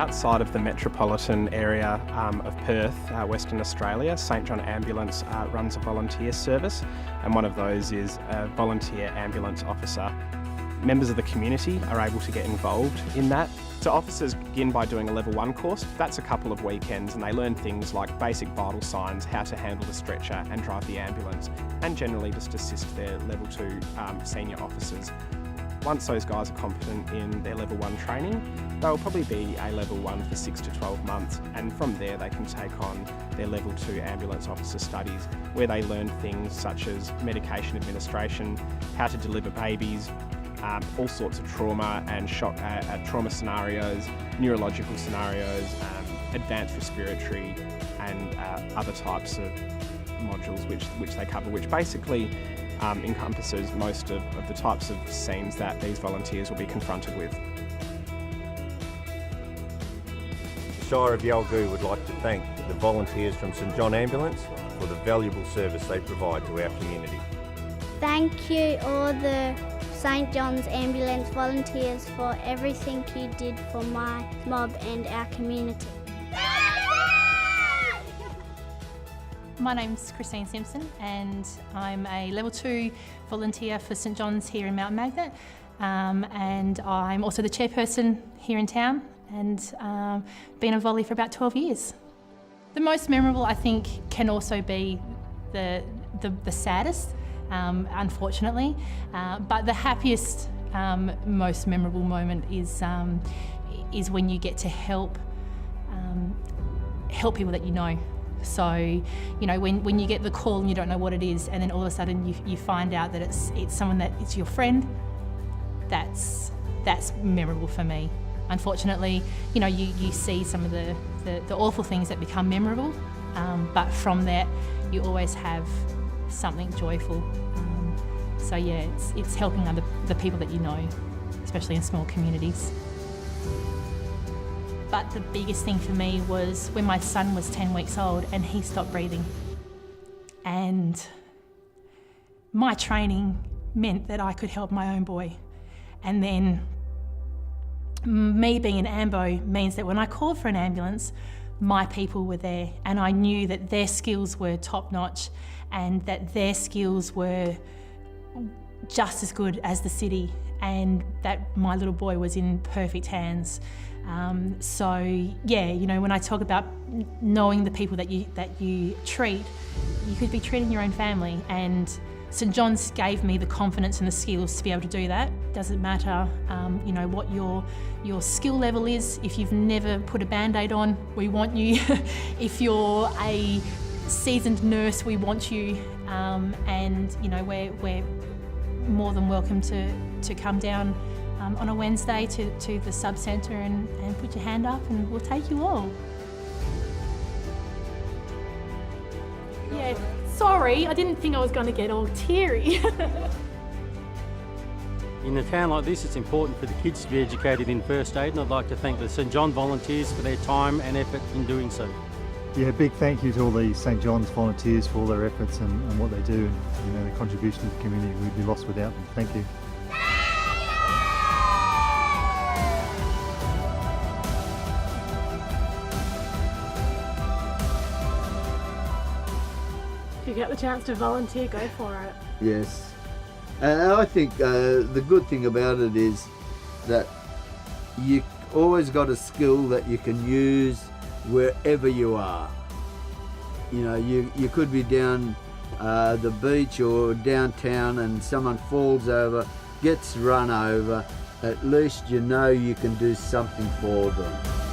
outside of the metropolitan area of Perth, Western Australia, St John Ambulance runs a volunteer service, and one of those is a volunteer ambulance officer. Members of the community are able to get involved in that. So officers begin by doing a level 1 course. That's a couple of weekends, and they learn things like basic vital signs, how to handle the stretcher and drive the ambulance, and generally just assist their level 2 senior officers. Once those guys are competent in their level 1 training, they'll probably be a level 1 for 6 to 12 months, and from there they can take on their level 2 ambulance officer studies, where they learn things such as medication administration, how to deliver babies, all sorts of trauma and shock trauma scenarios, neurological scenarios, advanced respiratory, and other types of modules which they cover, which basically encompasses most of the types of scenes that these volunteers will be confronted with. The Shire of Yalgoo would like to thank the volunteers from St John Ambulance for the valuable service they provide to our community. Thank you all the St John's Ambulance volunteers for everything you did for my mob and our community. My name's Christine Simpson and I'm a level 2 volunteer for St John's here in Mount Magnet, and I'm also the chairperson here in town, and been a volley for about 12 years. The most memorable, I think, can also be the saddest, unfortunately, but the happiest, most memorable moment is when you get to help people that you know. So, you know, when you get the call and you don't know what it is, and then all of a sudden you find out that it's someone that is your friend, that's memorable for me. Unfortunately, you know, you see some of the awful things that become memorable, but from that you always have something joyful. So yeah, it's helping the people that you know, especially in small communities. But the biggest thing for me was when my son was 10 weeks old and he stopped breathing. And my training meant that I could help my own boy. And then me being an AMBO means that when I called for an ambulance, my people were there, and I knew that their skills were top notch and that their skills were just as good as the city, and that my little boy was in perfect hands. So yeah, you know, when I talk about knowing the people that you treat, you could be treating your own family, and St John's gave me the confidence and the skills to be able to do that. Doesn't matter, you know, what your skill level is. If you've never put a Band-Aid on, we want you. If you're a seasoned nurse, we want you, and you know, we're more than welcome to come down on a Wednesday to the sub-centre and put your hand up, and we'll take you all. Yeah, sorry, I didn't think I was going to get all teary. In a town like this, it's important for the kids to be educated in first aid, and I'd like to thank the St John volunteers for their time and effort in doing so. Yeah, big thank you to all the St John's volunteers for all their efforts and what they do, and you know, their contribution to the community. We'd be lost without them. Thank you. If you get the chance to volunteer, go for it. Yes. And I think the good thing about it is that you always got a skill that you can use wherever you are. You know, you could be down the beach or downtown and someone falls over, gets run over. At least you know you can do something for them.